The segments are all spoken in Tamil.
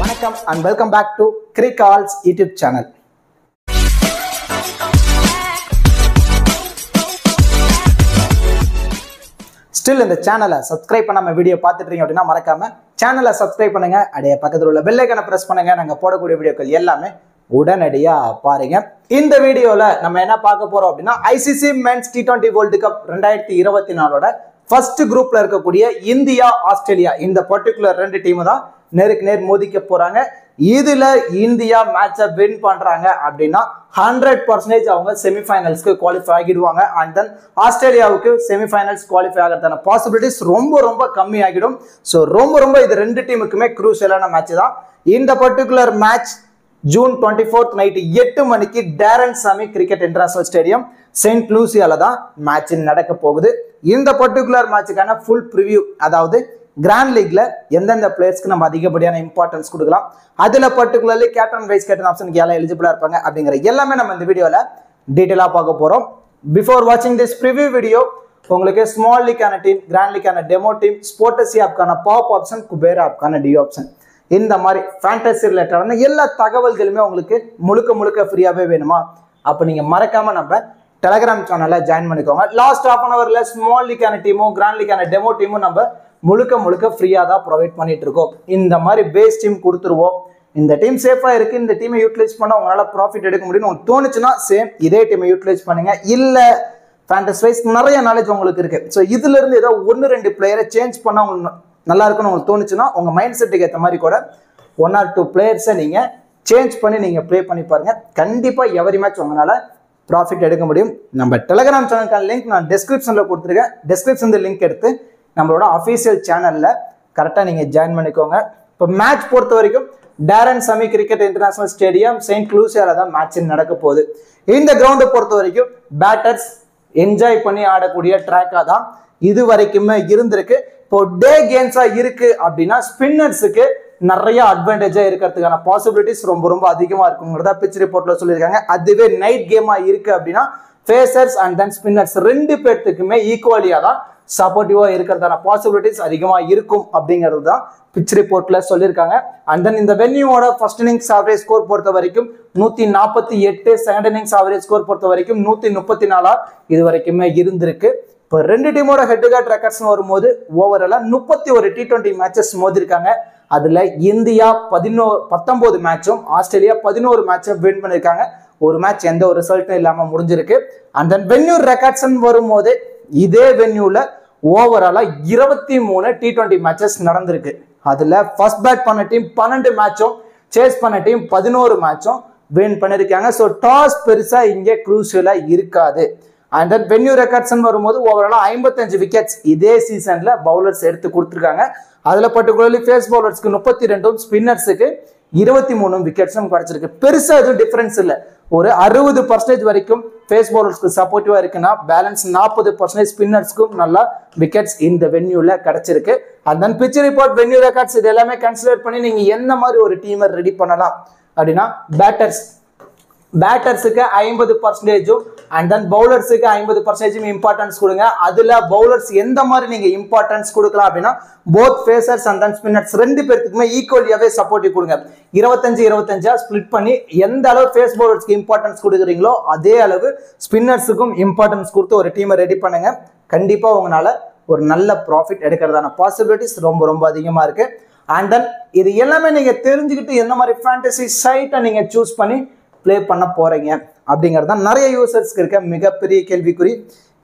Welcome and welcome back to Crickall's YouTube channel. Still in the channel subscribe பண்ணாம வீடியோ பார்த்துட்டு இருக்கீங்க அப்படினா மறக்காம சேனலை subscribe பண்ணுங்க. அப்படியே பக்கத்துல உள்ள பெல் ஐகானை பிரஸ் பண்ணுங்க. நாங்க போடக்கூடிய வீடியோக்கள் எல்லாமே உடனடியா பாருங்க. இந்த வீடியோல நம்ம என்ன பார்க்க போறோம் அப்படினா ICC Men's T20 World Cup 2024 ஓட ஃபர்ஸ்ட் குரூப்ல இருக்கக்கூடிய இந்தியா ஆஸ்திரேலியா இந்த பர்టిక్యులர் ரெண்டு டீம் தான் நேருக்கு நேர் மோதிக்க போறாங்க. இதுல இந்தியா மேட்சை வின் பண்றாங்க அப்படின்னா 100% அவங்க செமிஃபைனல்ஸ்க்கு குவாலிஃபை ஆகிடுவாங்க. அண்ட் தென் ஆஸ்திரேலியாவுக்கு செமிஃபைனல்ஸ் குவாலிஃபை ஆகிறதுக்கான பாசிபிலிட்டிஸ் ரொம்ப கம்மி ஆகிடும். ஸோ ரொம்ப இது ரெண்டு டீமுக்குமே குரூஷியலான மேட்ச் தான். இந்த பர்டிகுலர் மேட்ச் ஜூன் 24 நைட்டு 8 மணிக்கு டேரன் சாமி கிரிக்கெட் இன்டர்நேஷனல் ஸ்டேடியம் செயின்ட் லூசியால தான் மேட்ச் நடக்க போகுது. இந்த பர்டிகுலர் மேட்சுக்கான ஃபுல் ப்ரிவியூ, அதாவது கிராண்ட் லீக்ல எந்தெந்த பிளேயர்ஸ்க்கு நம்ம அதிகப்படியான இம்பார்ட்டன்ஸ் கொடுக்கலாம், அதுல பர்டிகுலர்லி கேப்டன் வைஸ் கேப்டன் ஆப்ஷனுக்கு யாரெல்லாம் எலிஜிபிளா இருப்பாங்க அப்படிங்கிற எல்லாமே நம்ம இந்த வீடியோல டீடைலா பார்க்க போறோம். பிஃபோர் வாட்சிங் திஸ் ப்ரிவியூ வீடியோ உங்களுக்கு ஸ்மால் லீக்கான டீம், கிராண்ட் லீக்கான டெமோ டீம், ஸ்போர்டசி ஆப்கான பாப் ஆப்ஷன், குபேரா ஆப்கான டி ஆப்ஷன், இந்த மாதிரி ஃபேண்டசி ரிலேட்டடான எல்லா தகவல்களுமே உங்களுக்கு முழுக்க ஃப்ரீயாவே வேணுமா? அப்போ நீங்க மறக்காம நம்ம டெலகிராம் சேனல்ல ஜாயின் பண்ணிக்கோங்க. லாஸ்ட் ஹாஃப் அன் அவர்ல ஸ்மால் லீக்கான டீமும் கிராண்ட் லீக்கான டெமோ டீமும் நம்ம முழுக்க ஃப்ரீயா தான் ப்ரொவைட் பண்ணிட்டு இருக்கோம். இந்த மாதிரி பேஸ் டீம் கொடுத்துருவோம். இந்த டீம் சேஃபா இருக்கு, இந்த டீமை யூட்டிலைஸ் பண்ண உங்களால ப்ராஃபிட் எடுக்க முடியும்னு உங்களுக்கு தோணுச்சுன்னா சேம் இதே டீமை யூட்டிலைஸ் பண்ணுங்க. இல்ல ஃபேண்டசி வைஸ் நிறைய நாலேஜ் உங்களுக்கு இருக்கு, ஸோ இதுல இருந்து ஏதோ 1-2 பிளேயரை சேஞ்ச் பண்ண உங்களுக்கு நல்லா இருக்குன்னு உங்களுக்கு தோணுச்சுன்னா உங்க மைண்ட் செட்டுக்கு ஏற்ற மாதிரி கூட 1 or 2 பிளேயர்ஸை நீங்க சேஞ்ச் பண்ணி நீங்க ப்ளே பண்ணி பாருங்க. கண்டிப்பா எவரி மேட்ச் உங்களால ப்ராஃபிட் எடுக்க முடியும். நம்ம டெலகிராம் சேனலுக்கான லிங்க் நான் டிஸ்கிரிப்ஷன்ல கொடுத்துருக்கேன். டிஸ்கிரிப்ஷன் லிங்க் எடுத்து நம்மளோட அஃபீஷியல் சேனல்ல கரெக்டாக நீங்க ஜாயின் பண்ணிக்கோங்க. இப்போ மேட்ச் பொறுத்த வரைக்கும் டேரன் சாமி கிரிக்கெட் இன்டர்நேஷனல் ஸ்டேடியம் செயின்ட் லூசியால தான் மேட்ச் நடக்க போகுது. இந்த கிரவுண்டை பொறுத்த வரைக்கும் பேட்டர்ஸ் என்ஜாய் பண்ணி ஆடக்கூடிய ட்ராக்கா தான் இது வரைக்குமே இருந்திருக்கு. இப்போ டே கேம்ஸா இருக்கு அப்படின்னா ஸ்பின்னர்ஸுக்கு நிறைய அட்வான்டேஜா இருக்கிறதுக்கான பாசிபிலிட்டிஸ் ரொம்ப அதிகமா இருக்குங்கிறதா பிச் ரிப்போர்ட்ல சொல்லியிருக்காங்க. அதுவே நைட் கேமா இருக்கு அப்படின்னா ஃபேசர்ஸ் அண்ட் தென் ஸ்பின்னர்ஸ் ரெண்டு பேர்த்துக்குமே ஈக்குவலியா தான் சப்போர்ட்டிவா இருக்கிறதான பாசிபிலிட்டிஸ் அதிகமா இருக்கும் அப்படிங்கிறது தான் பிச் ரிப்போர்ட்ல சொல்லியிருக்காங்க. அண்ட் தென் இந்த வென்யூவோட ஃபர்ஸ்ட் இன்னிங்ஸ் ஆவரேஜ் ஸ்கோர் பொறுத்த வரைக்கும் 148, செகண்ட் இன்னிங்ஸ் ஆவரேஜ் ஸ்கோர் பொறுத்த வரைக்கும் 134 இது வரைக்குமே இருந்திருக்கு. இப்போ ரெண்டு டீமோட ஹெட் டு ஹெட் ரெக்கார்ட்ஸ் வரும்போது ஓவராலா 31 T20 மேட்சஸ் மோதிருக்காங்க. அதுல இந்தியா 19 மேட்சும் ஆஸ்திரேலியா 11 மேட்சும் வின் பண்ணிருக்காங்க. ஒரு மேட்ச் எந்த ஒரு ரிசல்ட்டும் இல்லாம முடிஞ்சிருக்கு. அண்ட் தென் வென்யூ ரெக்கார்ட்ஸ் வரும்போது இதே வென்யூல ஓவராலா 23 T20 மேட்சஸ் நடந்திருக்கு. அதுல ஃபர்ஸ்ட் பேட் பண்ண டீம் 12 மேட்சும், சேஸ் பண்ண டீம் 11 மேட்சும் வின் பண்ணிருக்காங்க. ஸோ டாஸ் பெருசா இங்கே குரூஷியலா இருக்காது. அண்ட் தென் வென்யூ ரெக்கார்ட்ஸ் வரும்போது ஓவராலா 55 விக்கெட்ஸ் இதே சீசன்ல பவுலர்ஸ் எடுத்து கொடுத்துருக்காங்க. அதுல பர்டிகுலர்லி ஃபேஸ் பவுலர்ஸ்க்கு 32, ஸ்பின்னர்ஸுக்கு 23 விக்கெட்ஸும் கிடைச்சிருக்கு. பெருசா எதுவும் டிஃபரன்ஸ் இல்லை. ஒரு 60% வரைக்கும் ஃபேஸ் பவுலர்ஸ்க்கு சப்போர்ட்டிவா இருக்குன்னா பேலன்ஸ் 40% ஸ்பின்னர்ஸ்க்கும் நல்லா விக்கெட்ஸ் இந்த வென்யூல கிடைச்சிருக்கு. And then pitch report, venue records இது எல்லாமே கன்சிடர் பண்ணி நீங்க எந்த மாதிரி ஒரு டீமை ரெடி பண்ணலாம் அப்படின்னா பேட்டர்ஸுக்கு 50% அண்ட் தென் பவுலர்ஸுக்கு 50% இம்பார்ட்டன்ஸ் கொடுங்க. அதுல பவுலர்ஸ் எந்த மாதிரி நீங்க இம்பார்ட்டன்ஸ் கொடுக்கலாம் அப்படின்னா both pacers and then spinners ரெண்டு பேருக்குமே ஈக்குவலியாவே சப்போர்ட்டிவ் கொடுங்க. 25-25 ஸ்பிளிட் பண்ணி எந்த அளவு ஃபேஸ் பவுலர்ஸ்க்கு இம்பார்ட்டன்ஸ் கொடுக்குறீங்களோ அதே அளவு ஸ்பின்னர்ஸுக்கும் இம்பார்ட்டன்ஸ் கொடுத்து ஒரு டீமை ரெடி பண்ணுங்க. கண்டிப்பா உங்களால ஒரு நல்ல ப்ராஃபிட் எடுக்கிறதான பாசிபிலிட்டிஸ் ரொம்ப அதிகமா இருக்கு. அண்ட் தென் இது எல்லாமே நீங்க தெரிஞ்சுக்கிட்டு எந்த மாதிரி ஃபேண்டசி சைட்டை நீங்க சூஸ் பண்ணி ப்ளே பண்ண போறீங்க அப்படிங்கிறது தான் நிறைய யூசர்ஸ்க்கு இருக்க மிகப்பெரிய கேள்விக்குறி.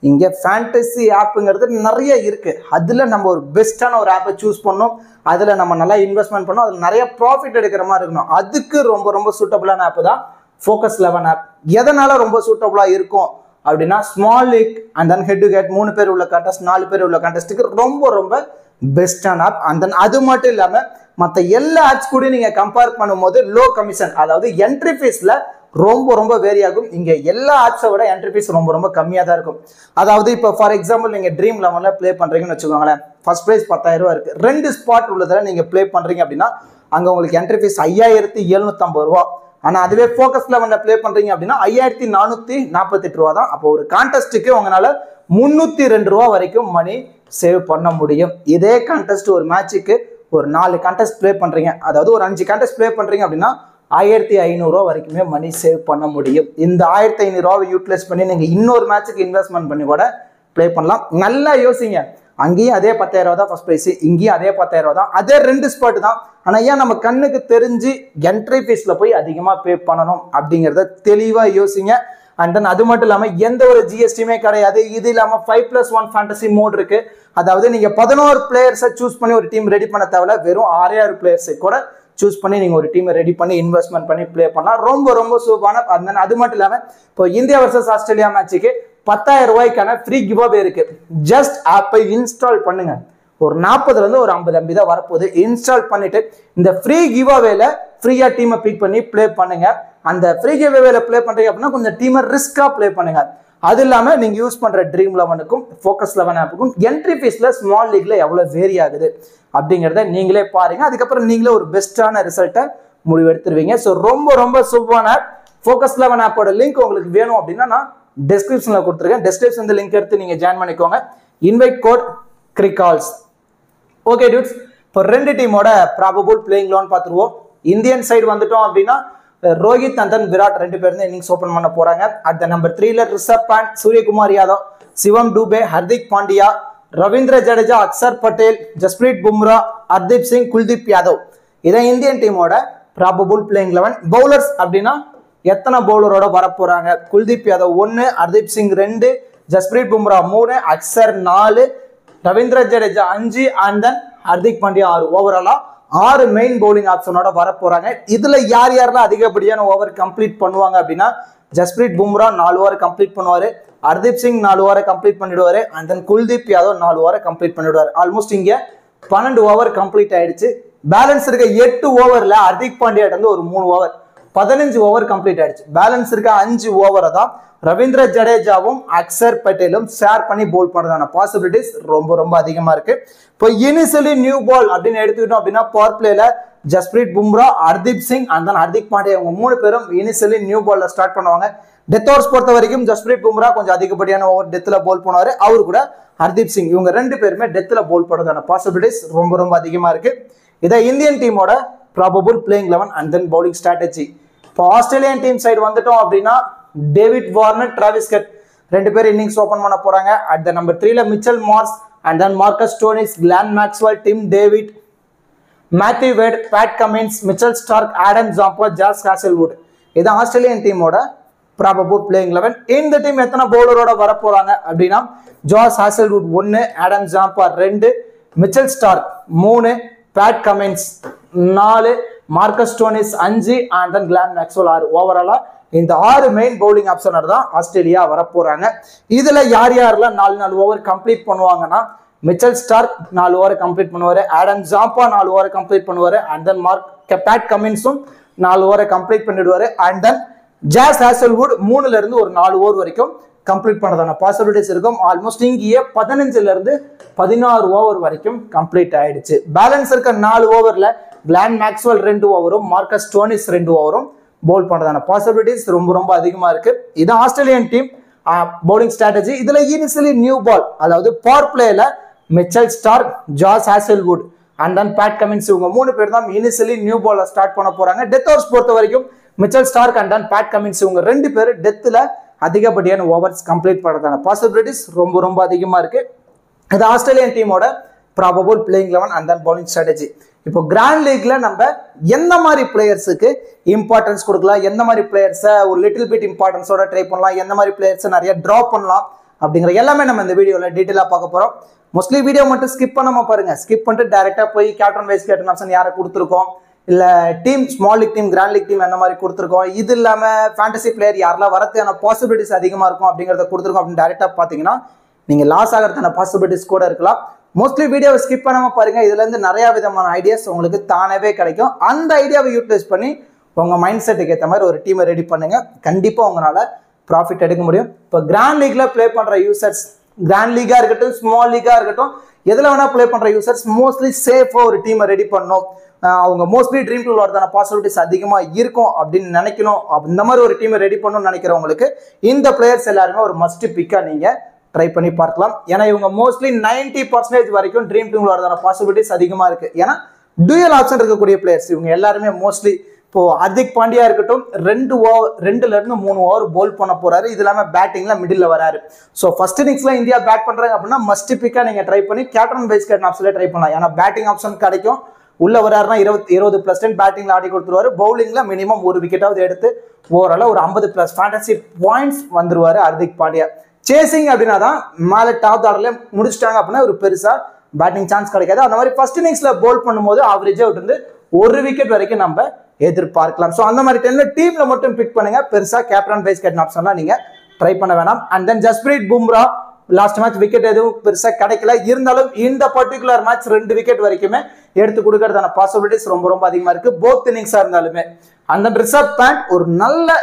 இங்கே ஃபேண்டசி ஆப்புங்கிறது நிறைய இருக்கு. அதில் நம்ம ஒரு பெஸ்ட்டான ஒரு ஆப்பை சூஸ் பண்ணோம், அதில் நம்ம நல்லா இன்வெஸ்ட்மெண்ட் பண்ணோம், அதில் நிறைய ப்ராஃபிட் எடுக்கிற மாதிரி இருக்கணும். அதுக்கு ரொம்ப சூட்டபுளான ஆப் தான் ஃபோக்கஸ் 11 ஆப். எதனால ரொம்ப சூட்டபுளாக இருக்கும் அப்படின்னா small league and then head to head 3 பேர் உள்ள கண்டஸ்ட், 4 பேர் உள்ள கண்டஸ்ட்டுக்கு ரொம்ப பெஸ்டான ஆப். அண்ட் தென் அது மட்டும் இல்லாமல் மற்ற எல்லா ஆப்ஸ் கூட நீங்கள் கம்பேர் பண்ணும்போது லோ கமிஷன், அதாவது என்ட்ரி ஃபீஸில் ரொம்ப வேரி ஆகும். இங்கே எல்லா ஆப்ஸை விட என்ட்ரி ஃபீஸ் ரொம்ப கம்மியாக தான் இருக்கும். அதாவது இப்போ ஃபார் எக்ஸாம்பிள் நீங்கள் ட்ரீம் 11 ப்ளே பண்ணுறீங்கன்னு வச்சுக்கோங்களேன், ஃபர்ஸ்ட் ப்ரைஸ் 10,000 ரூபா இருக்குது. 2 ஸ்பாட் உள்ளதில் நீங்கள் ப்ளே பண்ணுறீங்க அப்படின்னா அங்கே உங்களுக்கு என்ட்ரி ஃபீஸ் 5750 ரூபா. ஆனால் அதுவே ஃபோக்கஸ் 11 ப்ளே பண்ணுறீங்க அப்படின்னா 5448 ரூபா தான். அப்போ ஒரு கான்டெஸ்ட்டுக்கு உங்களால் 302 ரூபா வரைக்கும் மணி சேவ் பண்ண முடியும். இதே கான்டெஸ்ட் ஒரு மேட்சுக்கு ஒரு 4 கான்டெஸ்ட் ப்ளே பண்ணுறீங்க, அதாவது ஒரு 5 கான்டெஸ்ட் ப்ளே பண்ணுறீங்க அப்படின்னா 1500 வரைக்குமே மணி சேவ் பண்ண முடியும். இந்த 1500 யூட்டிலைஸ் பண்ணி நீங்கள் இன்னொரு மேட்சுக்கு இன்வெஸ்ட்மெண்ட் பண்ணி கூட ப்ளே பண்ணலாம். நல்லா யோசிங்க. அங்கேயும் அதே 10,000 தான் ஃபர்ஸ்ட் ப்ரைஸ், இங்கேயும் அதே 10,000 தான், அதே 2 ஸ்பாட் தான். ஆனால் ஏன் நம்ம கண்ணுக்கு தெரிஞ்சு என்ட்ரி ஃபீஸில் போய் அதிகமாக பே பண்ணணும் அப்படிங்கிறத தெளிவாக யோசிங்க. அண்ட் தென் அது மட்டும் இல்லாமல் எந்த ஒரு ஜிஎஸ்டியுமே கிடையாது. இது இல்லாமல் 5+1 ஃபேண்டசி மோட் இருக்கு. அதாவது நீங்கள் 11 பிளேயர்ஸை சூஸ் பண்ணி ஒரு டீம் ரெடி பண்ண தேவையில்ல, வெறும் 6 பிளேயர்ஸை கூட சூஸ் பண்ணி நீங்கள் ஒரு டீமை ரெடி பண்ணி இன்வெஸ்ட்மெண்ட் பண்ணி ப்ளே பண்ணலாம். ரொம்ப ரொம்ப சூப்பரான. அது மட்டும் இல்லாமல் இப்போ இந்தியா வர்சஸ் ஆஸ்திரேலியா மேட்சுக்கு 10,000 ரூபாய்க்கான ஃப்ரீ கிவ் அவே இருக்கு. ஜஸ்ட் ஆப்பை இன்ஸ்டால் பண்ணுங்க. ஒரு 40லேருந்து ஒரு 50 MB தான் வரப்போகுது. இன்ஸ்டால் பண்ணிட்டு இந்த ஃப்ரீ கிவ் அவேல ஃப்ரீயா டீமை பிக் பண்ணி ப்ளே பண்ணுங்க. அந்த ஃப்ரீ கிவ் அவேல ப்ளே பண்றீங்க அப்படின்னா கொஞ்சம் டீமை ரிஸ்கா ப்ளே பண்ணுங்க. அது இல்லாமல் நீங்க யூஸ் பண்ற ட்ரீம் 11க்கும் ஃபோக்கஸ் 11 ஆப்புக்கும் என்ட்ரி ஃபீஸ்ல ஸ்மால் லீக்ல எவ்வளவு வேரி ஆகுது அப்படிங்கிறத நீங்களே பாருங்க. அதுக்கப்புறம் நீங்களே ஒரு பெஸ்டான ரிசல்ட்டை முடிவெடுத்துருவீங்க. ஸோ ரொம்ப ரொம்ப சூப்பரான ஆப். ஃபோக்கஸ் 11 ஆப்போட லிங்க் உங்களுக்கு வேணும் அப்படின்னா நான் டிஸ்கிரிப்ஷன்ல கொடுத்துருக்கேன். டிஸ்கிரிப்ஷன் லிங்க் எடுத்து நீங்க ஜாயின் பண்ணிக்கோங்க. இன்வைட் கோட் கிரிகால்ஸ். ஓகே டியூட்ஸ், இப்போ 2 டீமோட ப்ராபபிள் பிளேயிங் 11 பார்த்துருவோம். இந்தியன் சைடு வந்துட்டோம் அப்படின்னா ரோஹித் அண்ட் தென் விராட் 2 பேரும் இன்னிங்ஸ் ஓபன் பண்ண போறாங்க. அட் நம்பர் 3ல ரிஷப் பண்ட், சூரியகுமார் யாதவ், சிவம் டூபே, ஹர்திக் பாண்டியா, ரவீந்திர ஜடேஜா, அக்சர் பட்டேல், ஜஸ்பிரீத் பும்ரா, ஹர்தீப் சிங், குல்தீப் யாதவ். இதான் இந்தியன் டீமோட ப்ராபபிள் பிளேயிங் 11. பவுலர்ஸ் அப்படின்னா எத்தனை பவுலரோட வர போறாங்க? Kuldeep Yadav 1, Hardeep Singh 2, Jasprit Bumrah 3, Axar 4, Ravindra Jadeja 5 and then Hardik Pandya 6. ஓவராலா 6 மெயின் பவுலிங் ஆப்ஷனோட வர போறாங்க. இதுல யார் யாரெல்லாம் அதிகப்படியான ஓவர் கம்ப்ளீட் பண்ணுவாங்க அப்படின்னா ஜஸ்பிரீத் பும்ரா 4 ஓவர் கம்ப்ளீட் பண்ணுவாரு, ஹர்தீப் சிங் 4 ஓவர் கம்ப்ளீட் பண்ணிடுவாரு and then Kuldeep Yadav 4 over complete பண்ணிடுவாரு. ஆல்மோஸ்ட் இங்க 12 ஓவர் கம்ப்ளீட் ஆயிடுச்சு. பேலன்ஸ் இருக்க 8 ஓவர்ல ஹர்திக் பாண்டியா வந்து ஒரு 3 ஓவர் 15 ஓவர் கம்ப்ளீட் ஆயிடுச்சு. பேலன்ஸ் இருக்க 5 ஓவரை தான் ரவீந்திர ஜடேஜாவும் அக்சர் பட்டேலும் ஷேர் பண்ணி போல் பண்றதான பாசிபிலிட்டிஸ் ரொம்ப ரொம்ப அதிகமா இருக்கு. இப்போ இனிஷியலி நியூ பால் அப்படின்னு எடுத்துக்கிட்டோம் அப்படின்னா பவர் பிளேல ஜஸ்பிரீத் பும்ரா, ஹர்தீப் சிங் அண்ட் தென் ஹர்திக் பாண்டியா இவங்க 3 பேரும் இனிஷியலி நியூ பால்ல ஸ்டார்ட் பண்ணுவாங்க. டெத் ஓவர்ஸ் பொறுத்த வரைக்கும் ஜஸ்பிரீத் பும்ரா கொஞ்சம் அதிகப்படியான ஓவர் டெத்ல போல் பண்ணுவாரு. அவரு கூட ஹர்தீப் சிங் இவங்க 2 பேருமே டெத்ல போல் பண்றதான பாசிபிலிட்டிஸ் ரொம்ப ரொம்ப அதிகமா இருக்கு. இதை இந்தியன் டீமோட probable playing 11 and then bowling strategy. இப்போ ஆஸ்திரேலியன் டீம் சைடு வந்துட்டோம் அப்படின்னா டேவிட் வார்னர், டிராவிஸ் ஹெட் 2 பேர் இன்னிங்ஸ் ஓபன் பண்ண போறாங்க. அட் நம்பர் 3ல Mitchell Marsh and then Marcus Stoinis, Glenn Maxwell, Tim David, Matthew Wade, Pat Cummins, Mitchell Starc, Adam Zampa, Josh Hazlewood. இது ஆஸ்திரேலியன் டீமோட ப்ராபபிள் பிளேயிங் 11. இந்த டீம் எத்தனை பவுலரோட வர போறாங்க அப்படின்னா Josh Hazlewood 1, Adam Zampa 2, Mitchell Starc 3, Pat Cummins 4, Marcus Stoinis 5 and then Glenn Maxwell 6. ஓவராலா இந்த 6 மெயின் பவுலிங் ஆப்ஷனர் தான் ஆஸ்திரேலியா வர போறாங்க. இதுல யார் யாரெல்லாம் 4 ஓவர் கம்ப்ளீட் பண்ணுவாங்கன்னா மிச்சல் ஸ்டார்க் 4 ஓவர் கம்ப்ளீட் பண்ணுவாரு, ஆடம் ஜாம்பா 4 ஓவர் கம்ப்ளீட் பண்ணுவாரு அண்ட் தென் பேட் கமின்ஸும் 4 ஓவர் கம்ப்ளீட் பண்ணிடுவாரு அண்ட் தென் ஜாஸ் ஹாசல்வுட் 3ல இருந்து ஒரு 4 ஓவர் வரைக்கும் கம்ப்ளீட் பண்ணதான பாசிபிலிட்டிஸ் இருக்கும். ஆல்மோஸ்ட் இங்கேயே 15ல இருந்து 16 ஓவர் வரைக்கும் கம்ப்ளீட் ஆயிடுச்சு. பேலன்ஸ் இருக்க 4 ஓவர்ல கிளான் மேக்ஸ்வெல் 2 ஓவரும், மார்க்கஸ் ஸ்டோனிஸ் 2 ஓவரும் போல் பண்றதான பாசிபிலிட்டிஸ் ரொம்ப ரொம்ப அதிகமா இருக்கு. இது ஆஸ்திரேலியன் டீம் பவுலிங் ஸ்ட்ராட்டஜி. இதுல இனிஷியலி நியூ பால், அதாவது பவர் பிளேல Mitchell Starc, Josh Hazlewood and then Pat Cummins இவங்க 3 பேர் தான் இனிஷியலி நியூ பால்ல ஸ்டார்ட் பண்ண போறாங்க. டெத் ஓவர்ஸ் பொறுத்த வரைக்கும் Mitchell Stark and then Pat Cummins இவங்க 2 பேர் டெத்ல அதிகப்படியான ஓவர்ஸ் கம்ப்ளீட் பண்றதான பாசிபிலிட்டிஸ் ரொம்ப ரொம்ப அதிகமா இருக்கு. இது ஆஸ்திரேலியன் டீமோட probable playing 11 and then bowling strategy. இப்போ கிராண்ட் லீக்ல நம்ம எந்த மாதிரி பிளேயர்ஸுக்கு இம்பார்ட்டன்ஸ் கொடுக்கலாம், எந்த மாதிரி பிளேயர்ஸை ஒரு லிட்டில் பிட் இம்பார்ட்டன்ஸோட ட்ரை பண்ணலாம், எந்த மாதிரி பிளேயர்ஸை நிறைய ட்ராப் பண்ணலாம் அப்படிங்கிற எல்லாமே நம்ம இந்த வீடியோவில் டீட்டெயிலாக பார்க்க போகிறோம். மோஸ்ட்லி வீடியோ மட்டும் ஸ்கிப் பண்ணாம பாருங்க. ஸ்கிப் பண்ணிட்டு டைரெக்டாக போய் கேப்டன் வைஸ் கேப்டன் ஆப்ஷன் யாரை கொடுத்துருக்கோம், இல்லை team small league team, grand league team எந்த மாதிரி கொடுத்துருக்கோம், இது இல்லாமல் ஃபேண்டசி பிளேயர் யாரெல்லாம் வரதுக்கான பாசிபிலிட்டிஸ் அதிகமாக இருக்கும் அப்படிங்கிறத கொடுத்துருக்கோம் அப்படின்னு டைரெக்டாக பார்த்தீங்கன்னா நீங்கள் லாஸ் ஆகிறதுக்கான பாசிபிலிட்டிஸ் கூட இருக்கலாம். மோஸ்ட்லி வீடியோவை ஸ்கிப் பண்ணாம பாருங்க. இதுல இருந்து நிறைய விதமான ஐடியாஸ் உங்களுக்கு தானவே கிடைக்கும். அந்த ஐடியாவை யூட்டிலைஸ் பண்ணி உங்க மைண்ட் செட்டுக்கு ஏற்ற மாதிரி ஒரு டீமை ரெடி பண்ணுங்க. கண்டிப்பா உங்களால ப்ராஃபிட் எடுக்க முடியும். இப்போ கிராண்ட் லீக்ல பிளே பண்ற யூசர்ஸ், கிராண்ட் லீகா இருக்கட்டும் ஸ்மால் லீகா இருக்கட்டும், எதுல வேணா பிளே பண்ற யூசர்ஸ் மோஸ்ட்லி சேஃபா ஒரு டீமை ரெடி பண்ணணும். அவங்க மோஸ்ட்லி ட்ரீம் டூல் வரதான பாசிபிலிட்டிஸ் அதிகமா இருக்கும் அப்படின்னு நினைக்கணும். இந்த மாதிரி ஒரு டீமை ரெடி பண்ணணும்னு நினைக்கிறவங்களுக்கு இந்த பிளேயர்ஸ் எல்லாருமே ஒரு மஸ்ட் பிக்கா நீங்க ட்ரை பண்ணி பார்க்கலாம். ஏன்னா இவங்க மோஸ்ட்லி 90% வரைக்கும் ட்ரீம் டீம்ல வரதான பாசிபிலிட்டிஸ் அதிகமா இருக்கு. ஏன்னா டூயல் ஆப்ஷன் இருக்கக்கூடிய பிளேயர்ஸ் இவங்க எல்லாருமே மோஸ்ட்லி. இப்போ ஹர்திக் பாண்டியா இருக்கட்டும் 2ல இருந்து 3 ஓவர் போல் பண்ண போறாரு. இது இல்லாம பேட்டிங்ல மிடில் வராரு. ஸோ ஃபர்ஸ்ட் இன்னிங்ஸ்ல இந்தியா பேட் பண்றாங்க அப்படின்னா மஸ்ட் பிக்கா நீங்க ட்ரை பண்ணி கேப்டன் வைஸ் கேப்டன் ஆப்ஷன்ல ட்ரை பண்ணலாம். ஏன்னா பேட்டிங் ஆப்ஷன் கிடைக்கும். உள்ள வராருன்னா 20% பேட்டிங்ல ஆடி கொடுத்துருவாரு. பவுலிங்ல மினிமம் ஒரு விக்கெட்டாவது எடுத்து ஓவரால ஒரு 50+ ஃபேண்டசி பாயிண்ட்ஸ் வந்துருவாரு ஹர்திக் பாண்டியா. சேசிங் அப்படின்னா தான் மேல டாப் ஆர்டர்ல முடிச்சிட்டாங்க அப்படின்னா ஒரு பெருசா பேட்டிங் சான்ஸ் கிடைக்காது. அந்த மாதிரி ஃபர்ஸ்ட் இன்னிங்ஸ்ல போல் பண்ணும்போது ஆவரேஜா இருந்து ஒரு விக்கெட் வரைக்கும் நம்ம எதிர்பார்க்கலாம். ஸோ அந்த மாதிரி டைம்ல டீம்ல மட்டும் பிக் பண்ணுங்க. பெருசா கேப்டன் வைஸ் கேப்டன் ஆப்ஷன்லாம் நீங்க ட்ரை பண்ண வேணாம். And then Jasprit Bumrah last match wicket எதுவும் பெருசா கிடைக்கல. இருந்தாலும் இந்த பர்டிகுலர் மேட்ச் 2 விக்கெட் வரைக்குமே எடுத்து கொடுக்கறதான பாசிபிலிட்டிஸ் ரொம்ப அதிகமா இருக்கு. போத் இன்னிங்ஸா இருந்தாலுமே. அந்த ரிஷப் பண்ட் ஒரு நல்ல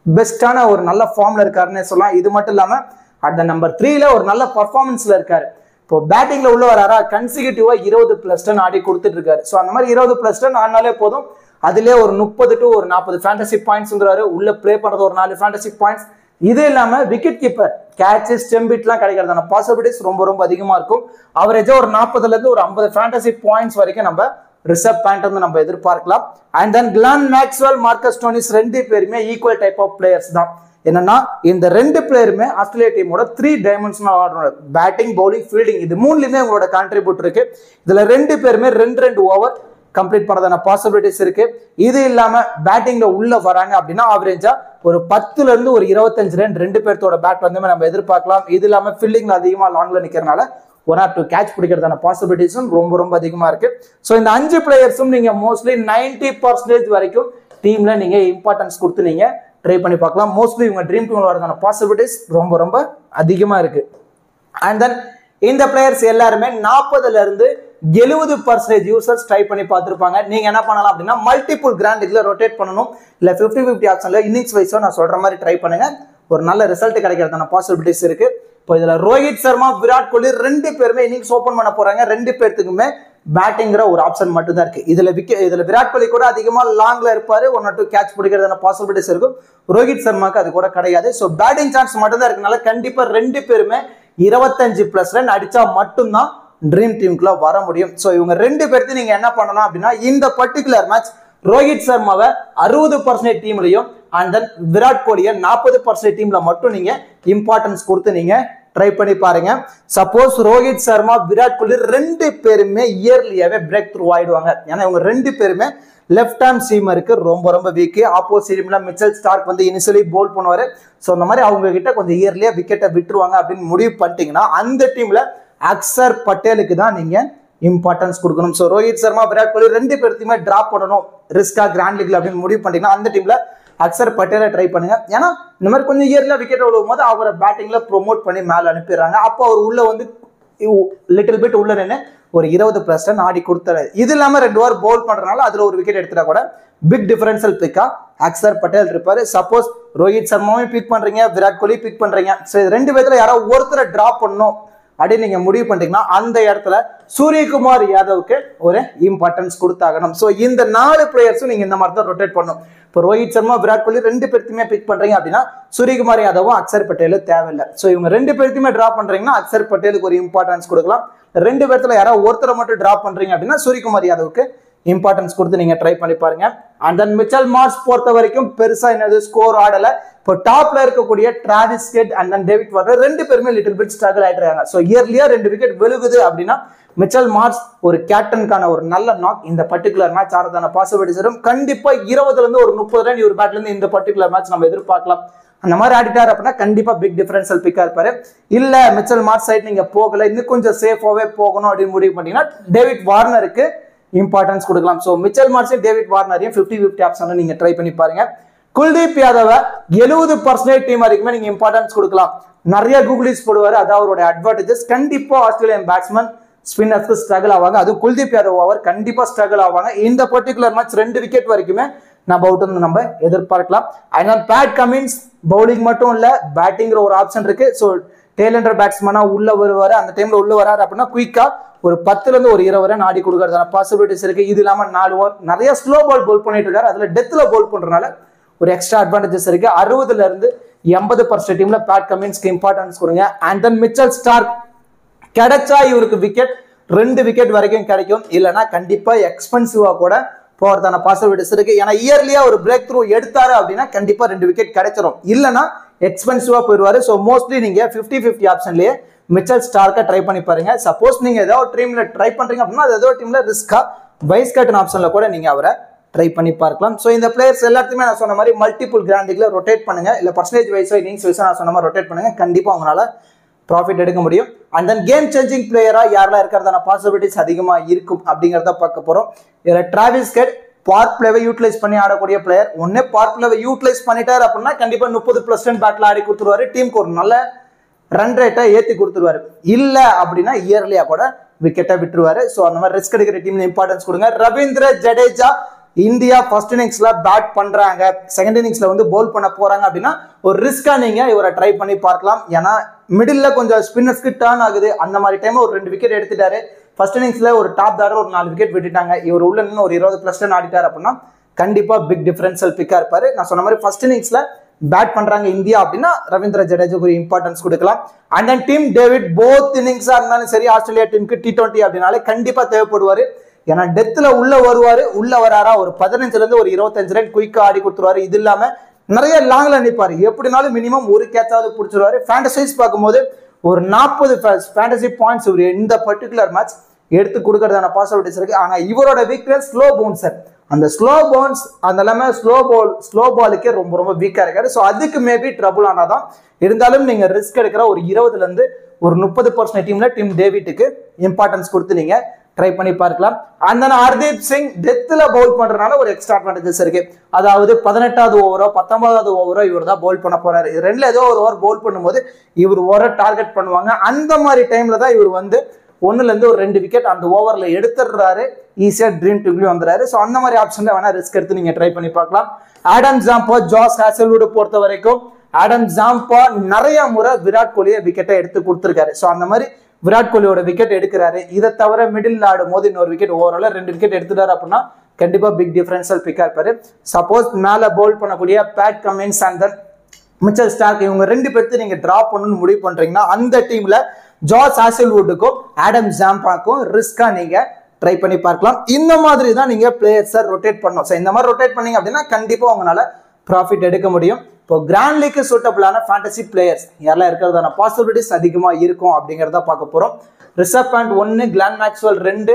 பெஸ்டான ஒரு நல்ல ஃபார்ம்ல இருக்காருன்னு சொல்லலாம். இது மட்டும் இல்லாம அட் நம்பர் 3ல ஒரு நல்ல பர்ஃபார்மன்ஸ்ல இருக்காரு. இப்போ பேட்டிங்ல உள்ள வராரா கன்சிக்யூட்டிவா 20+ ரன் ஆடி கொடுத்துட்டு இருக்காரு. ஸோ அந்த மாதிரி 20+ ரன் ஆனாலே போதும். அதுல ஒரு 30 to 40 ஃபேண்டசி பாயிண்ட்ஸ் வந்துறாரு. உள்ள பிளே பண்றது ஒரு 4 ஃபேண்டசி பாயிண்ட்ஸ். இது இல்லாம விக்கெட் கீப்பர் கேட்ச் ஸ்டெம்பிட்லாம் கிடைக்கிறதான பாசிபிலிட்டிஸ் ரொம்ப அதிகமா இருக்கும். அவரேஜா ஒரு 40ல இருந்து ஒரு 50 ஃபேண்டசி பாயிண்ட்ஸ் வரைக்கும் நம்ம ரிஷப் பண்ட் வந்து நம்ம எதிர்பார்க்கலாம். And then Glenn Maxwell Marcus Stoinis 2 பேருமே ஈக்குவல் டைப் ஆஃப் பிளேயர்ஸ் தான். என்னன்னா இந்த 2 பிளேயருமே ஆஸ்திரேலியா டீமோட 3 டைமென்ஷனல் ஆடுறாங்க. பேட்டிங் பவுலிங் ஃபீல்டிங் இது மூணுலயுமே உங்களோட கான்ட்ரிபியூட் இருக்கு. இதுல 2 பேருமே 2 ஓவர் கம்ப்ளீட் பண்ணதான பாசிபிலிட்டிஸ் இருக்கு. இது இல்லாம பேட்டிங்ல உள்ள வராங்க அப்படின்னா ஆவரேஜா ஒரு 10ல இருந்து ஒரு 25 ரன் 2 பேர்த்தோட பேட் வந்து நம்ம எதிர்பார்க்கலாம். இது இல்லாம ஃபீல்டிங்ல அதிகமா லாங்ல நிக்கிறனால 1 or 2 கேட்ச் பிடிக்கிறதான பாசிபிலிட்டிஸும் ரொம்ப அதிகமா இருக்கு. ஸோ இந்த 5 பிளேயர்ஸும் நீங்க மோஸ்ட்லி 90% வரைக்கும் டீம்ல நீங்க இம்பார்ட்டன்ஸ் கொடுத்து நீங்க ட்ரை பண்ணி பார்க்கலாம். மோஸ்ட்லி இவங்க ட்ரீம் டீம்ல வரதான பாசிபிலிட்டிஸ் ரொம்ப அதிகமா இருக்கு. அண்ட் தென் இந்த பிளேயர்ஸ் எல்லாருமே 40ல இருந்து 70% யூசர்ஸ் ட்ரை பண்ணி பார்த்துருப்பாங்க. நீங்க என்ன பண்ணலாம் அப்படின்னா மல்டிபிள் கிராண்ட் லீக்ல ரொட்டேட் பண்ணணும். இல்ல 50-50 ஆப்ஷன்ல இன்னிங்ஸ் வைஸோ நான் சொல்ற மாதிரி ட்ரை பண்ணுங்க. ஒரு நல்ல ரிசல்ட் கிடைக்கிறதான பாசிபிலிட்டிஸ் இருக்கு. இப்போ இதுல ரோஹித் சர்மா விராட் கோலி 2 பேருமே இன்னிங்ஸ் ஓபன் பண்ண போறாங்க. 2 பேர்த்துக்குமே பேட்டிங்கிற ஒரு ஆப்ஷன் மட்டும் தான் இருக்கு. இதுல விராட் கோலி கூட அதிகமா லாங்ல இருப்பாரு. 1 or 2 கேட்ச் பிடிக்கிறதான பாசிபிலிட்டிஸ் இருக்கும். ரோஹித் சர்மாக்கு அது கூட கிடையாது. ஸோ பேட்டிங் சான்ஸ் மட்டும் தான் இருக்கனால கண்டிப்பா 2 பேருமே 25+ ரன் அடிச்சா மட்டும்தான் ட்ரீம் டீமுக்குள்ள வர முடியும். ஸோ இவங்க 2 பேர்த்து நீங்க என்ன பண்ணலாம் அப்படின்னா இந்த பர்டிகுலர் மேட்ச் ரோஹித் சர்மாவை 60% டீம்லையும் அண்ட் தென் விராட் கோலியை 40% டீம்ல மட்டும் நீங்க இம்பார்ட்டன்ஸ் கொடுத்து நீங்க ட்ரை பண்ணி பாருங்க. சப்போஸ் ரோஹித் சர்மா விராட் கோலி 2 பேருமே இயர்லியாவே பிரேக் த்ரூ ஆயிடுவாங்க. ஏன்னா இவங்க 2 பேருமே லெஃப்ட் ஹேண்ட் சீமருக்கு ரொம்ப வீக். ஆப்போசிட்ல மிச்சல் ஸ்டார்க் வந்து இனிஷியலி போல் பண்ணுவாரு. ஸோ அந்த மாதிரி அவங்க கிட்ட கொஞ்சம் இயர்லியா விக்கெட்டை விட்டுருவாங்க அப்படின்னு முடிவு பண்ணிட்டீங்கன்னா அந்த டீம்ல அக்சர் பட்டேலுக்கு தான் நீங்க இம்பார்ட்டன்ஸ் கொடுக்கணும். ஸோ ரோஹித் சர்மா விராட் கோலி 2 பேர்த்தையுமே டிராப் பண்ணணும் ரிஸ்கா கிராண்ட் லீக்ல அப்படின்னு முடிவு பண்ணிட்டீங்கன்னா அந்த டீம்ல அக்சர் பட்டேலை ட்ரை பண்ணுங்க. ஏன்னா இந்த மாதிரி கொஞ்சம் இயர்ல விக்கெட் விழுவும் போது அவரை பேட்டிங்ல ப்ரொமோட் பண்ணி மேல அனுப்பிடுறாங்க. அப்போ அவர் உள்ள வந்து லிட்டில் பிட் உள்ள நின்று ஒரு 20+ ரன் ஆடி கொடுத்தாரு. இது இல்லாம 2 ஓவர் பவுல் பண்றதுனால அதுல ஒரு விக்கெட் எடுத்துட்டா கூட பிக் டிஃபரன்ஷியல் பிக்கா அக்சர் பட்டேல் இருப்பாரு. சப்போஸ் ரோஹித் சர்மாவும் பிக் பண்றீங்க விராட் கோலி பிக் பண்றீங்க. ஸோ 2 பேர்த்துல யாராவது ஒருத்தரை டிராப் பண்ணணும் அப்படின்னு நீங்க முடிவு பண்ணிட்டீங்கன்னா அந்த இடத்துல சூரியகுமார் யாதவுக்கு ஒரு இம்பார்ட்டன்ஸ் கொடுத்தாகணும். ஸோ இந்த 4 பிளேயர்ஸும் நீங்க இந்த மாதிரி தான் ரொட்டேட் பண்ணணும். இப்போ ரோஹித் சர்மா விராட் கோலி 2 பேர்த்தையுமே பிக் பண்றீங்க அப்படின்னா சூரியகுமார் யாதவும் அக்சர் பட்டேலும் தேவையில்லை. ஸோ இவங்க 2 பேர்த்தையுமே டிராப் பண்றீங்கன்னா அக்சர் பட்டேலுக்கு ஒரு இம்பார்ட்டன்ஸ் கொடுக்கலாம். 2 பேர்த்துல யாராவது ஒருத்தரை மட்டும் டிராப் பண்றீங்க அப்படின்னா சூரியகுமார் யாதவுக்கு இம்பார்ட்டன்ஸ் கொடுத்து நீங்க ட்ரை பண்ணி பாருங்க. அண்ட் தென் மிச்சல் மார்ஷ் பொறுத்த வரைக்கும் பெருசா என்னது ஸ்கோர் ஆடல. இப்போ டாப்ல இருக்கக்கூடிய Travis head and then David Warner 2 பேருமே லிட்டில் பிட் ஸ்ட்ரகிள் ஆயிட்டு இருக்காங்க. ஸோ இயர்லியா 2 விக்கெட் விழுகுது அப்படின்னா மிச்சல் மார்ஷ் ஒரு கேப்டனுக்கான ஒரு நல்ல நாக் இந்த பர்டிகுலர் மேட்ச் ஆறதான பாசிபிலிட்டிஸ் வரும். கண்டிப்பா 20ல இருந்து ஒரு 30 ரன் இவர் பேட்ல இருந்து இந்த பர்டிகுலர் மேட்ச் நம்ம எதிர்பார்க்கலாம். அந்த மாதிரி ஆடிட்டார் அப்படின்னா கண்டிப்பா பிக் டிஃபரன்ஷியல் பிக்கா இருப்பாரு. இல்ல மிச்சல் மார்ஷ் சைட் நீங்க போகல இன்னும் கொஞ்சம் சேஃபாவே போகணும் அப்படின்னு முடிவு பண்ணீங்கன்னா டேவிட் வார்னருக்கு இம்பார்ட்டன்ஸ் கொடுக்கலாம். ஸோ மிச்சல் மார்ஷ் டேவிட் வார்னரையும் 50-50 ஆப்ஷன்ல நீங்க ட்ரை பண்ணி பாருங்க. குல்தீப் யாதவ 70% டீம் வரைக்குமே நீங்க இம்பார்ட்டன்ஸ் கொடுக்கலாம். நிறைய கூகுளிஸ் போடுவாரு. அதாவது அவருடைய அட்வான்டேஜஸ். கண்டிப்பா ஆஸ்திரேலியன் பேட்ஸ்மேன் ஸ்பின்னர்ஸ்க்கு ஸ்ட்ரகிள் ஆவாங்க. அது குல்தீப் யாதவ் ஓவர் கண்டிப்பா ஸ்ட்ரகிள் ஆவாங்க. இந்த பர்டிகுலர் மேட்ச் 2 விக்கெட் வரைக்குமே நம்ம அவுட் வந்து நம்ம எதிர்பார்க்கலாம். அதனால பேட் கமின்ஸ் பவுலிங் மட்டும் இல்ல பேட்டிங்கிற ஒரு ஆப்ஷன் இருக்கு. ஸோ டேலண்டர் பேட்ஸ்மேனா உள்ள வருவாரு. அந்த டைம்ல உள்ள வராரு அப்படின்னா குயிக்கா ஒரு 10ல இருந்து ஒரு 20 ரன் ஆடி கொடுக்கறதான பாசிபிலிட்டிஸ் இருக்கு. இது இல்லாம 4 ஓவர் நிறைய ஸ்லோ பால் போல் பண்ணிட்டு இருக்காரு. அதுல டெத்ல போல் பண்றதுனால ஒரு எக்ஸ்ட்ரா அட்வான்டேஜஸ் இருக்கு. 60ல இருந்து 80% டீம்ல பேட் கமின்ஸ்க்கு இம்பார்ட்டன்ஸ் கொடுங்க. அண்ட் தென் மிச்சல் ஸ்டார்க் கிடைச்சா இவருக்கு விக்கெட் 2 விக்கெட் வரைக்கும் கிடைக்கும். இல்லைன்னா கண்டிப்பா எக்ஸ்பென்சிவா கூட போறதான பாசிபிலிட்டிஸ் இருக்கு. ஏன்னா இயர்லியா ஒரு பிரேக் த்ரூ எடுத்தாரு அப்படின்னா கண்டிப்பா 2 விக்கெட் கிடைச்சிரும். இல்லைன்னா எக்ஸ்பென்சிவா போயிடுவாரு. ஸோ மோஸ்ட்லி நீங்க 50-50 ஆப்ஷன்லயே மிச்சல் ஸ்டார்க்கை ட்ரை பண்ணி பாருங்க. சப்போஸ் நீங்க ஏதாவது டீம்ல ட்ரை பண்றீங்க அப்படின்னா அது ஏதோ டீம்ல ரிஸ்கா வைஸ் கேப்டன் ஆப்ஷன்ல கூட நீங்க அவரை ட்ரை பண்ணி பார்க்கலாம். ஸோ இந்த பிளேயர்ஸ் எல்லாத்தையுமே நான் சொன்ன மாதிரி மல்டிபிள் கிராண்ட் லீக்ல ரொட்டேட் பண்ணுங்க. இல்ல பர்சன்டேஜ் வைஸோ இன்னிங்ஸ் வைஸோ நான் சொன்ன மாதிரி ரொட்டேட் பண்ணுங்க. கண்டிப்பா உங்களால ப்ராஃபிட் எடுக்க முடியும். அண்ட் தென் கேம் சேஞ்சிங் பிளேயரா யாரெல்லாம் இருக்கிறதான பாசிபிலிட்டிஸ் அதிகமா இருக்கும் அப்படிங்கிறத பார்க்க போறோம். இதுல டிராவிஸ் ஹெட் பார்க் பிளேவை யூட்டிலைஸ் பண்ணி ஆடக்கூடிய பிளேயர். ஒன்னு பார்க் பிளேவை யூட்டிலைஸ் பண்ணிட்டாரு அப்படின்னா கண்டிப்பா 30+ பேட்ல ஆடி கொடுத்துருவாரு. டீமுக்கு ஒரு நல்ல ரன் ரேட்டை ஏற்றி கொடுத்துருவாரு. இல்லை அப்படின்னா இயர்லியா கூட விக்கெட்டை விட்டுருவாரு. ஸோ அந்த மாதிரி ரிஸ்க் எடுக்கிற டீம்ல இம்பார்ட்டன்ஸ் கொடுங்க. ரவீந்திர ஜடேஜா இந்தியா ஃபர்ஸ்ட் இன்னிங்ஸ்ல பேட் பண்றாங்க, செகண்ட் இன்னிங்ஸ்ல வந்து பவுல் பண்ண போறாங்க அப்படின்னா ஒரு ரிஸ்கா நீங்க இவரை ட்ரை பண்ணி பார்க்கலாம். ஏன்னா மிடில்ல கொஞ்சம் ஸ்பின்னர்ஸ்க்கு டர்ன் ஆகுது. அந்த மாதிரி டைம்ல ஒரு 2 விக்கெட் எடுத்துட்டாரு. ஃபர்ஸ்ட் இன்னிங்ஸ்ல ஒரு டாப் பேட்டர் ஒரு 4 விக்கெட் விட்டுட்டாங்க. இவர் உள்ள நின்று ஒரு 20+ ரன் ஆடிட்டார் அப்படின்னா கண்டிப்பா பிக் டிஃபரன்ஷியல் பிக்கா இருப்பாரு. நான் சொன்ன மாதிரி ஃபர்ஸ்ட் இன்னிங்ஸ்ல பேட் பண்றாங்க இந்தியா அப்படின்னா ரவீந்திர ஜடேஜாக்கு ஒரு இம்பார்ட்டன்ஸ் கொடுக்கலாம். And then Tim David both இன்னிங்ஸா இருந்தாலும் சரி ஆஸ்திரேலியா டீமுக்கு T20 அப்படின்னாலே கண்டிப்பா தேவைப்படுவாரு. ஏன்னா டெத்ல உள்ள வருவாரு. உள்ள வராரா ஒரு 15 இருந்து ஒரு 25 ரன் குயிக்கா ஆடி கொடுத்துருவாரு. இது இல்லாம நிறைய லாங்ல நிற்பாரு. எப்படினாலும் மினிமம் ஒரு கேட்சாவது பிடிச்சிருவாரு. ஃபேண்டசைஸ் பார்க்கும்போது ஒரு 40 ஃபேண்டசி பாயிண்ட்ஸ் இவர் இந்த பர்டிகுலர் மேட்ச் எடுத்து கொடுக்கறதான பாசிபிலிட்டிஸ் இருக்கு. ஆனா இவரோட வீக்னஸ் ஸ்லோ பவுன்சர். அந்த ஸ்லோ பவுன்ஸ் அந்த எல்லாமே ஸ்லோ பாலுக்கே ரொம்ப ரொம்ப வீக்கா இருக்காரு. ஸோ அதுக்கு மேபி ட்ரபுள் ஆனாதான். இருந்தாலும் நீங்க ரிஸ்க் எடுக்கிற ஒரு 20 இருந்து ஒரு 30% டீம்ல டீம் டேவிட்டுக்கு இம்பார்ட்டன்ஸ் கொடுத்து நீங்க ட்ரை பண்ணி பார்க்கலாம். அந்த ஹர்தீப் சிங் டெத்ல பவுல் பண்றதுனால ஒரு எக்ஸ்ட்ரா அட்வான்டேஜஸ் இருக்கு. அதாவது 18வது ஓவரோ 19வது ஓவரோ இவர் தான் பவுல் பண்ண போறாரு. இது ரெண்டுல ஏதோ ஒரு ஓவர் பவுல் பண்ணும்போது இவர் ஓவரை டார்கெட் பண்ணுவாங்க. அந்த மாதிரி டைம்ல தான் இவர் வந்து 1ல இருந்து ஒரு 2 விக்கெட் அந்த ஓவர்ல எடுத்துடுறாரு. ஈஸியா ட்ரீம் டீம்லயும் வந்துறாரு. ஸோ அந்த மாதிரி ஆப்ஷன்ல வேணா ரிஸ்க் எடுத்து நீங்க ட்ரை பண்ணி பார்க்கலாம். ஆடம் ஜாம்பா ஜாஸ் ஹேசல்வுட் பொறுத்த வரைக்கும் ஆடம் ஜாம்பா நிறைய முறை விராட் கோலியை விக்கெட்டை எடுத்து கொடுத்துருக்காரு. ஸோ அந்த மாதிரி விராட் கோலியோட விக்கெட் எடுக்கிறாரு. இதை தவிர மிடில் ஆடும் போது இன்னொரு விக்கெட் ஓவரால 2 விக்கெட் எடுத்துட்டாரு அப்படின்னா கண்டிப்பா பிக் டிஃபரன்ஷியல் பிக்கா இருப்பாரு. சப்போஸ் மேல பவுல் பண்ணக்கூடிய Pat Cummins and then Mitchell Stark இவங்க 2 பேர்த்து நீங்க டிராப் பண்ணணும்னு முடிவு பண்றீங்கன்னா அந்த டீம்ல ஜாஸ் ஹேசல்வுட்டுக்கும் ஆடம் ஜாம்பாக்கும் ரிஸ்கா நீங்க ட்ரை பண்ணி பார்க்கலாம். இந்த மாதிரி தான் நீங்க பிளேயர்ஸை ரொட்டேட் பண்ணணும். ஸோ இந்த மாதிரி ரொட்டேட் பண்ணீங்க அப்படின்னா கண்டிப்பா உங்களால ப்ராஃபிட் எடுக்க முடியும். இப்போ கிராண்ட் லீக்கு சூட்டபிளான ஃபேண்டசி பிளேயர்ஸ் யாரெல்லாம் இருக்கிறதான பாசிபிலிட்டிஸ் அதிகமா இருக்கும் அப்படிங்கிறத பார்க்க போறோம். Rishabh Pant 1, Glenn Maxwell 2,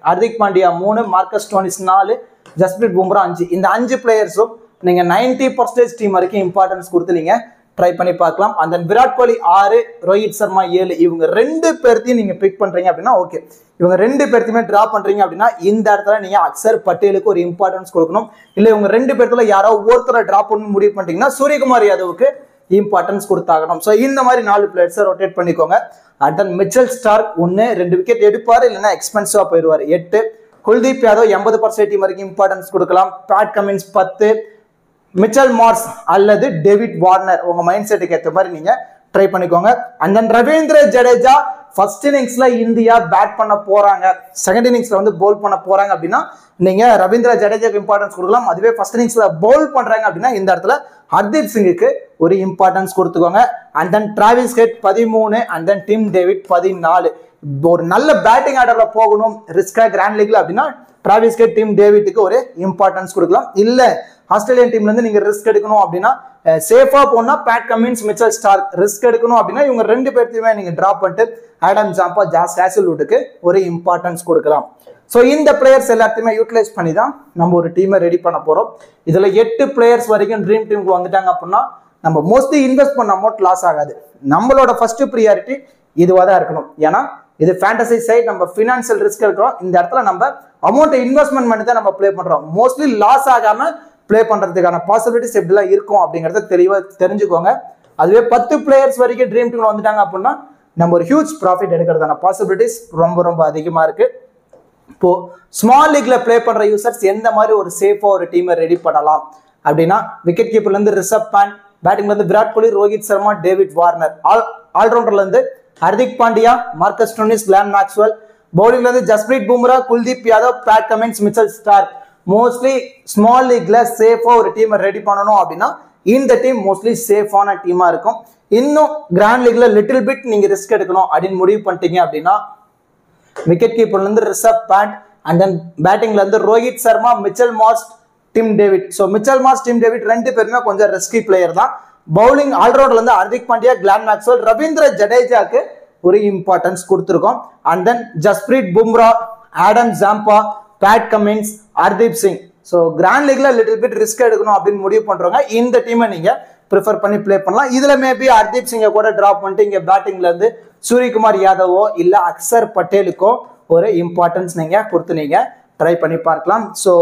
Hardik Pandya 3, Marcus Stoinis 4, Jasprit Bumrah 5. இந்த 5 பிளேயர்ஸும் நீங்க 90% டீம் வரைக்கும் இம்பார்ட்டன்ஸ் கொடுத்து நீங்க ட்ரை பண்ணி பார்க்கலாம். அந்த விராட் கோலி 6, ரோஹித் சர்மா 7 இவங்க 2 பேர்த்தையும் நீங்க பிக் பண்றீங்க அப்படின்னா ஓகே. இவங்க 2 பேர்த்தையுமே டிரா பண்றீங்க அப்படின்னா இந்த இடத்துல நீங்க அக்சர் பட்டேலுக்கு ஒரு இம்பார்ட்டன்ஸ் கொடுக்கணும். இல்ல இவங்க 2 பேர்த்துல யாரோ ஒருத்தரை டிரா பண்ணணும் முடிவு பண்ணிட்டீங்கன்னா சூரியகுமார் யாதவுக்கு இம்பார்ட்டன்ஸ் கொடுத்தாகணும். ஸோ இந்த மாதிரி 4 பிளேயர்ஸை ரொட்டேட் பண்ணிக்கோங்க. And then Mitchell Starc 1, 2 wicket எடுப்பாரு. இல்லைன்னா எக்ஸ்பென்சிவா போயிடுவார் 8. குல்தீப் யாதவ் 80% டீம் வரைக்கும் இம்பார்ட்டன்ஸ் கொடுக்கலாம். பேட் கமின்ஸ் 10, மிச்சல் மார்ஸ் அல்லது டேவிட் வார்னர் உங்க மைண்ட் செட்டுக்கு ஏற்ற மாதிரி நீங்க ட்ரை பண்ணிக்கோங்க. And then Ravindra Jadeja first இன்னிங்ஸ்ல இந்தியா பேட் பண்ண போறாங்க, செகண்ட் இன்னிங்ஸ்ல வந்து பவுல் பண்ண போறாங்க அப்படின்னா நீங்க ரவீந்திர ஜடேஜாக்கு இம்பார்ட்டன்ஸ் கொடுக்கலாம். அதுவே ஃபர்ஸ்ட் இன்னிங்ஸ்ல பவுல் பண்றாங்க அப்படின்னா இந்த இடத்துல ஹர்தீப் சிங்குக்கு ஒரு இம்பார்ட்டன்ஸ் கொடுத்துக்கோங்க. And then Travis head 13 and then Tim David 14. ஒரு நல்ல பேட்டிங் ஆர்டர்ல போகணும் ரிஸ்கா கிராண்ட் லீக்ல அப்படின்னா டிராவிஸ் ஹெட் டீம் டேவிட்டுக்கு ஒரு இம்பார்ட்டன்ஸ் கொடுக்கலாம். இல்ல ஆஸ்திரேலியன் டீம்ல இருந்து நீங்க ரிஸ்க் எடுக்கணும் அப்படின்னா சேஃபா போனா bad Cummins Mitchell Stark, risk எடுக்கணும் அப்படின்னா இவங்க 2 பேர்த்தையுமே நீங்க டிராப் பண்ணிட்டு ஆடம் ஜாம்பா ஜாஸ் ஹேசல்வுட்டுக்கு ஒரு இம்பார்ட்டன்ஸ் கொடுக்கலாம். ஸோ இந்த பிளேயர்ஸ் எல்லாத்தையுமே யூட்டிலைஸ் பண்ணி தான் நம்ம ஒரு டீமை ரெடி பண்ண போறோம். இதுல 8 பிளேயர்ஸ் வரைக்கும் ட்ரீம் டீமுக்கு வந்துட்டாங்க அப்படின்னா நம்ம மோஸ்ட்லி இன்வெஸ்ட் பண்ண அமௌண்ட் லாஸ் ஆகாது. நம்மளோட ஃபர்ஸ்ட் ப்ரியாரிட்டி இதுவா தான் இருக்கணும். ஏன்னா இது ஃபேண்டசி சைட், நம்ம ஃபினான்சியல் ரிஸ்க் இருக்கிறோம். இந்த இடத்துல நம்ம அமௌண்ட் இன்வெஸ்ட்மெண்ட் பண்ணி தான் நம்ம ப்ளே பண்றோம். மோஸ்ட்லி லாஸ் ஆகாம ப்ளே பண்றதுக்கான பாசிபிலிட்டிஸ் எப்படிலாம் இருக்கும் அப்படிங்கறத தெளிவா தெரிஞ்சுக்கோங்க. அதுவே 10 பிளேயர்ஸ் வரைக்கும் ட்ரீம் டீம்ல வந்துட்டாங்க அப்படின்னா நம்ம ஒரு ஹியூஜ் ப்ராஃபிட் எடுக்கிறதான பாசிபிலிட்டிஸ் ரொம்ப ரொம்ப அதிகமா இருக்கு. இப்போ ஸ்மால் லீக்ல ப்ளே பண்ற யூசர்ஸ் எந்த மாதிரி ஒரு சேஃபா ஒரு டீமை ரெடி பண்ணலாம் அப்படின்னா விக்கெட் கீப்பர்ல இருந்து ரிஷப் பண்ட், பேட்டிங்ல இருந்து விராட் கோலி, ரோஹித் சர்மா, டேவிட் வார்னர், ஆல்ரவுண்டர்ல இருந்து Hardik Pandya, Marcus Stoinis, Glenn Maxwell, பவுலிங்ல இருந்து Jasprit Bumrah, Kuldeep Yadav, Pat Cummins, Mitchell Starc. Mostly small லீக்ல சேஃபா ஒரு டீமை ரெடி பண்ணணும் அப்படின்னா இந்த டீம் மோஸ்ட்லி சேஃபான டீமா இருக்கும். இன்னும் கிராண்ட் லீக்ல லிட்டில் பிட் நீங்க ரிஸ்க் எடுக்கணும் அப்படின்னு முடிவு பண்ணிட்டீங்க அப்படின்னா விக்கெட் கீப்பர்ல இருந்து ரிஷப் பண்ட் அண்ட் தென் பேட்டிங்ல இருந்து Rohit Sharma, Mitchell Marsh, Tim David. So Mitchell Marsh, Tim David ரெண்டு பேருமே கொஞ்சம் ரிஸ்கி பிளேயர் தான். பவுலிங் ஆல்ரவுண்ட்ல இருந்து ஹர்திக் பாண்டியா, கிளான் மேக்ஸ்வெல், ரவீந்திர ஜடேஜாக்கு ஒரு இம்பார்ட்டன்ஸ் கொடுத்துருக்கோம். And then Jasprit Bumrah, Adam Zampa, Pat Cummins, Hardeep Singh. So grand லீக்ல லிட்டில் பிட் ரிஸ்க் எடுக்கணும் அப்படின்னு முடிவு பண்றவங்க இந்த டீமை நீங்க ப்ரிஃபர் பண்ணி பிளே பண்ணலாம். இதுல மேபி ஹர்தீப் சிங்கை கூட டிராப் பண்ணிட்டு இங்க பேட்டிங்ல இருந்து சூரியகுமார் யாதவோ இல்ல அக்சர் பட்டேலுக்கோ ஒரு இம்பார்ட்டன்ஸ் நீங்க கொடுத்து நீங்க ட்ரை பண்ணி பார்க்கலாம். So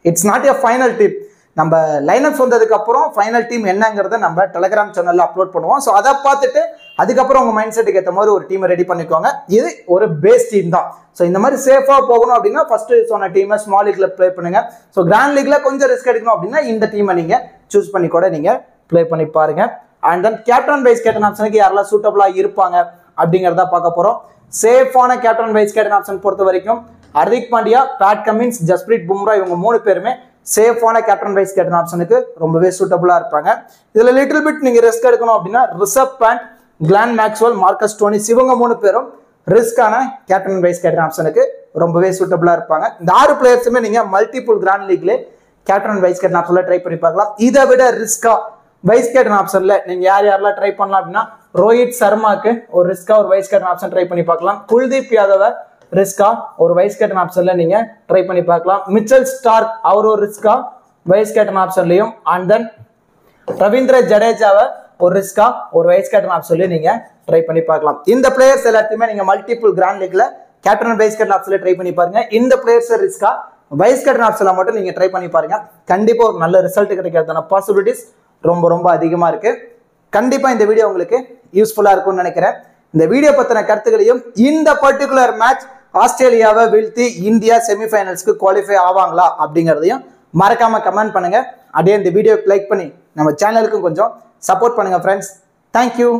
it's not a final team. நம்ம லைனப்ஸ் வந்ததுக்கு அப்புறம் ஃபைனல் டீம் என்னங்கிறத நம்ம டெலிகிராம் சேனல்ல அப்லோட் பண்ணுவோம். ஸோ அதை பார்த்துட்டு அதுக்கப்புறம் உங்க மைண்ட் செட்டுக்கு ஏற்ற மாதிரி ஒரு டீமை ரெடி பண்ணிக்கோங்க. இது ஒரு பேஸ் டீம் தான். ஸோ இந்த மாதிரி சேஃபா போகணும் அப்படின்னா ஃபர்ஸ்ட் சொன்ன டீமை ஸ்மால் லீக்ல ப்ளே பண்ணுங்க. ஸோ கிராண்ட் லீக்ல கொஞ்சம் ரிஸ்க் எடுக்கணும் அப்படின்னா இந்த டீமை நீங்க சூஸ் பண்ணி கூட நீங்க ப்ளே பண்ணி பாருங்க. And then captain vice captain ஆப்ஷனுக்கு யாரெல்லாம் சூட்டபிளா இருப்பாங்க அப்படிங்கிறத பார்க்க போறோம். சேஃபான கேப்டன் வைஸ் கேப்டன் ஆப்ஷன் பொறுத்த வரைக்கும் ஹர்திக் பாண்டியா, பேட் கமின்ஸ், ஜஸ்பிரீத் பும்ரா இவங்க மூணு பேருமே சேஃபான கேப்டன் வைஸ் கேப்டன் ஆப்ஷனுக்கு ரொம்பவே சூட்டபிளா இருப்பாங்க. இதுல லிட்டில் பிட் நீங்க ரிஸ்க் எடுக்கணும் அப்படின்னா Rishabh Pant, Glenn Maxwell, Marcus Stoinis இவங்க மூணு பேரும் ரிஸ்கான கேப்டன் வைஸ் கேப்டன் ஆப்ஷனுக்கு ரொம்பவே சூட்டபிளா இருப்பாங்க. இந்த 6 பிளேயர்ஸுமே நீங்க மல்டிபிள் கிராண்ட் லீக்ல கேப்டன் வைஸ் கேப்டன் ஆப்ஷன்ல ட்ரை பண்ணி பார்க்கலாம். இதை விட ரிஸ்கா வைஸ் கேப்டன் ஆப்ஷன்ல நீங்க யாரெல்லாம் ட்ரை பண்ணலாம் அப்படின்னா ரோஹித் சர்மாக்கு ஒரு ரிஸ்கா ஒரு வைஸ் கேப்டன் ஆப்ஷன் ட்ரை பண்ணி பார்க்கலாம். குல்தீப் யாதவ ரிஸ்கா ஒரு வைஸ் கேப்டன் ஆப்ஷன்ல நீங்க ட்ரை பண்ணி பார்க்கலாம். மிச்சல் ஸ்டார்க் அவர் ஒரு ரிஸ்கா வைஸ் கேப்டன் ஆப்ஷன்லயும் அண்ட் தென் ரவீந்திர ஜடேஜாவை ஒரு ரிஸ்கா ஒரு வைஸ் கேப்டன் ஆப்ஷன்லயும் நீங்க ட்ரை பண்ணி பார்க்கலாம். இந்த பிளேயர்ஸ் எல்லாத்தையுமே நீங்க மல்டிபிள் கிராண்ட் லீக்ல கேப்டன் வைஸ் கேப்டன் ஆப்ஷன்ல ட்ரை பண்ணி பாருங்க. இந்த பிளேயர்ஸ் ரிஸ்கா வைஸ் கேப்டன் ஆப்ஷன்ல மட்டும் நீங்க ட்ரை பண்ணி பாருங்க. கண்டிப்பா ஒரு நல்ல ரிசல்ட் கிடைக்கிறதுக்கான பாசிபிலிட்டிஸ் ரொம்ப ரொம்ப அதிகமா இருக்கு. கண்டிப்பா இந்த வீடியோ உங்களுக்கு யூஸ்ஃபுல்லா இருக்கும்னு நினைக்கிறேன். இந்த வீடியோ பத்தின கருத்துக்களையும் இந்த பர்டிகுலர் மேட்ச் ஆஸ்திரேலியாவை வீழ்த்தி இந்தியா செமிஃபைனல்ஸ்க்கு குவாலிஃபை ஆவாங்களா அப்படிங்கிறதையும் மறக்காம கமெண்ட் பண்ணுங்க. அப்படியே இந்த வீடியோக்கு லைக் பண்ணி நம்ம சேனலுக்கும் கொஞ்சம் சப்போர்ட் பண்ணுங்க ஃப்ரெண்ட்ஸ். தேங்க்யூ.